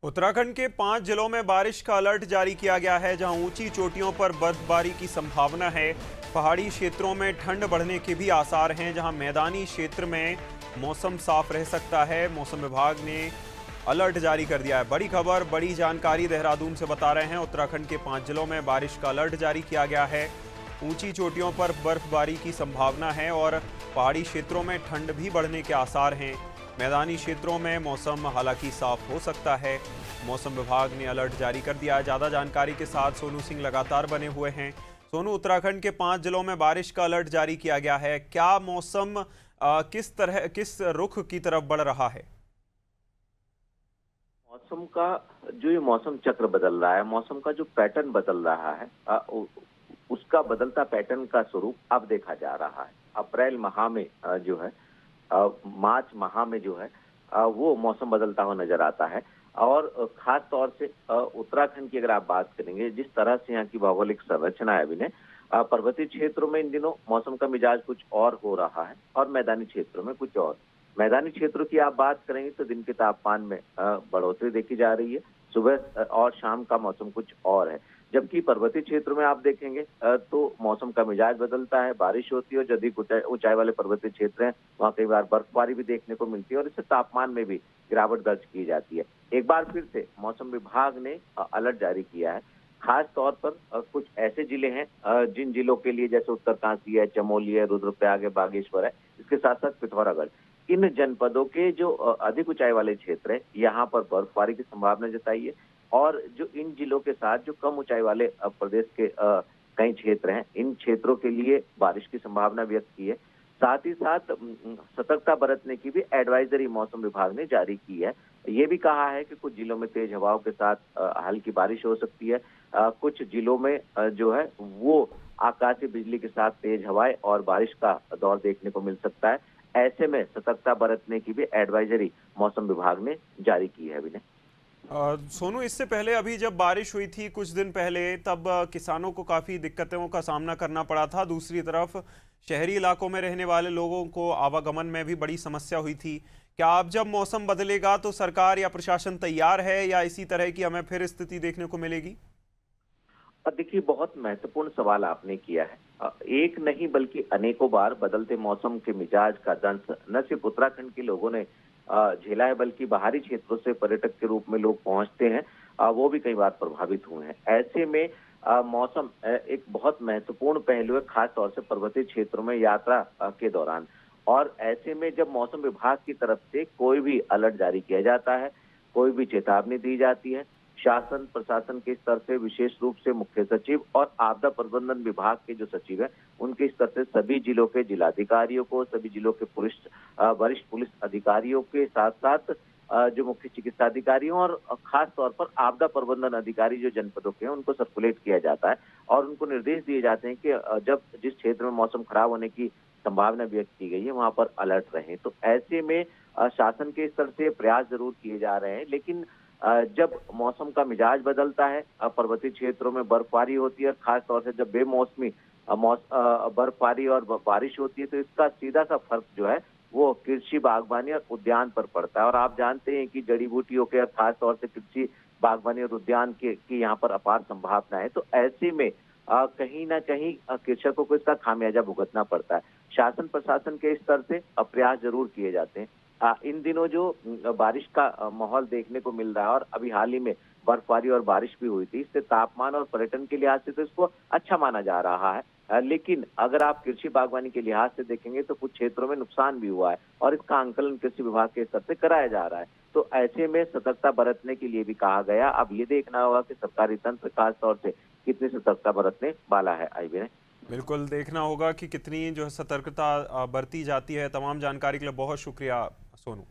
उत्तराखंड के 5 जिलों में बारिश का अलर्ट जारी किया गया है, जहां ऊंची चोटियों पर बर्फबारी की संभावना है। पहाड़ी क्षेत्रों में ठंड बढ़ने के भी आसार हैं, जहां मैदानी क्षेत्र में मौसम साफ रह सकता है। मौसम विभाग ने अलर्ट जारी कर दिया है। बड़ी खबर, बड़ी जानकारी देहरादून से बता रहे हैं। उत्तराखंड के 5 जिलों में बारिश का अलर्ट जारी किया गया है। ऊंची चोटियों पर बर्फबारी की संभावना है और पहाड़ी क्षेत्रों में ठंड भी बढ़ने के आसार हैं। मैदानी क्षेत्रों में मौसम हालांकि साफ हो सकता है। मौसम विभाग ने अलर्ट जारी कर दिया है। ज़्यादा जानकारी के साथ सोनू सिंह लगातार बने हुए हैं। सोनू, उत्तराखंड के 5 जिलों में बारिश का अलर्ट जारी किया गया है। क्या मौसम किस रुख की तरफ बढ़ रहा है? मौसम का जो ये मौसम चक्र बदल रहा है, मौसम का जो पैटर्न बदल रहा है, उसका बदलता पैटर्न का स्वरूप अब देखा जा रहा है। अप्रैल माह में जो है, मार्च माह में जो है, वो मौसम बदलता हुआ नजर आता है। और खास तौर से उत्तराखंड की अगर आप बात करेंगे, जिस तरह से यहाँ की भौगोलिक संरचना है अभी, पर्वतीय क्षेत्रों में इन दिनों मौसम का मिजाज कुछ और हो रहा है और मैदानी क्षेत्रों में कुछ और। मैदानी क्षेत्रों की आप बात करेंगे तो दिन के तापमान में बढ़ोतरी देखी जा रही है। सुबह और शाम का मौसम कुछ और है, जबकि पर्वतीय क्षेत्रों में आप देखेंगे तो मौसम का मिजाज बदलता है, बारिश होती है और जो अधिक ऊंचाई वाले पर्वतीय क्षेत्र हैं वहाँ कई बार बर्फबारी भी देखने को मिलती है और इससे तापमान में भी गिरावट दर्ज की जाती है। एक बार फिर से मौसम विभाग ने अलर्ट जारी किया है। खास तौर पर कुछ ऐसे जिले हैं जिन जिलों के लिए, जैसे उत्तरकाशी है, चमोली है, रुद्रप्रयाग है, बागेश्वर है, इसके साथ साथ पिथौरागढ़, इन जनपदों के जो अधिक ऊंचाई वाले क्षेत्र है, यहाँ पर बर्फबारी की संभावना जताई है। और जो इन जिलों के साथ जो कम ऊंचाई वाले प्रदेश के कई क्षेत्र हैं, इन क्षेत्रों के लिए बारिश की संभावना व्यक्त की है। साथ ही साथ सतर्कता बरतने की भी एडवाइजरी मौसम विभाग ने जारी की है। ये भी कहा है कि कुछ जिलों में तेज हवाओं के साथ हल्की बारिश हो सकती है। कुछ जिलों में जो है वो आकाशीय बिजली के साथ तेज हवाएं और बारिश का दौर देखने को मिल सकता है। ऐसे में सतर्कता बरतने की भी एडवाइजरी मौसम विभाग ने जारी की है विनय। सोनू, इससे पहले अभी जब बारिश हुई थी कुछ दिन पहले, तब किसानों को काफ़ी दिक्कतों का सामना करना पड़ा था। दूसरी तरफ शहरी इलाकों में रहने वाले लोगों को आवागमन में भी बड़ी समस्या हुई थी। क्या अब जब मौसम बदलेगा तो सरकार या प्रशासन तैयार है, या इसी तरह की हमें फिर स्थिति देखने को मिलेगी? देखिए, बहुत महत्वपूर्ण सवाल आपने किया है। एक नहीं बल्कि अनेकों बार बदलते मौसम के मिजाज का दंश न सिर्फ उत्तराखंड के लोगों ने झेला है, बल्कि बाहरी क्षेत्रों से पर्यटक के रूप में लोग पहुंचते हैं, वो भी कई बार प्रभावित हुए हैं। ऐसे में मौसम एक बहुत महत्वपूर्ण पहलू है, खास तौर से पर्वतीय क्षेत्रों में यात्रा के दौरान। और ऐसे में जब मौसम विभाग की तरफ से कोई भी अलर्ट जारी किया जाता है, कोई भी चेतावनी दी जाती है, शासन प्रशासन के स्तर से विशेष रूप से मुख्य सचिव और आपदा प्रबंधन विभाग के जो सचिव हैं, उनके स्तर से सभी जिलों के जिलाधिकारियों को, सभी जिलों के वरिष्ठ पुलिस अधिकारियों के साथ साथ जो मुख्य चिकित्सा अधिकारियों और खास तौर पर आपदा प्रबंधन अधिकारी जो जनपदों के हैं, उनको सर्कुलेट किया जाता है और उनको निर्देश दिए जाते हैं कि जब जिस क्षेत्र में मौसम खराब होने की संभावना व्यक्त की गई है वहां पर अलर्ट रहे। तो ऐसे में शासन के स्तर से प्रयास जरूर किए जा रहे हैं, लेकिन जब मौसम का मिजाज बदलता है, पर्वतीय क्षेत्रों में बर्फबारी होती है, खास तौर से जब बेमौसमी बर्फबारी और बारिश होती है, तो इसका सीधा सा फर्क जो है वो कृषि, बागवानी और उद्यान पर पड़ता है। और आप जानते हैं कि जड़ी बूटियों के, खास तौर से कृषि, बागवानी और उद्यान की यहाँ पर अपार संभावना है। तो ऐसे में कहीं ना कहीं कृषकों को इसका खामियाजा भुगतना पड़ता है। शासन प्रशासन के स्तर से प्रयास जरूर किए जाते हैं। इन दिनों जो बारिश का माहौल देखने को मिल रहा है और अभी हाल ही में बर्फबारी और बारिश भी हुई थी, इससे तापमान और पर्यटन के लिहाज से तो इसको अच्छा माना जा रहा है। लेकिन अगर आप कृषि बागवानी के लिहाज से देखेंगे तो कुछ क्षेत्रों में नुकसान भी हुआ है और इसका आंकलन कृषि विभाग के स्तर से कराया जा रहा है। तो ऐसे में सतर्कता बरतने के लिए भी कहा गया। अब ये देखना होगा कि सरकारी तंत्र खास तौर से कितनी सतर्कता बरतने वाला है। आईबी ने बिल्कुल देखना होगा कि कितनी जो है सतर्कता बरती जाती है। तमाम जानकारी के लिए बहुत शुक्रिया सोनू।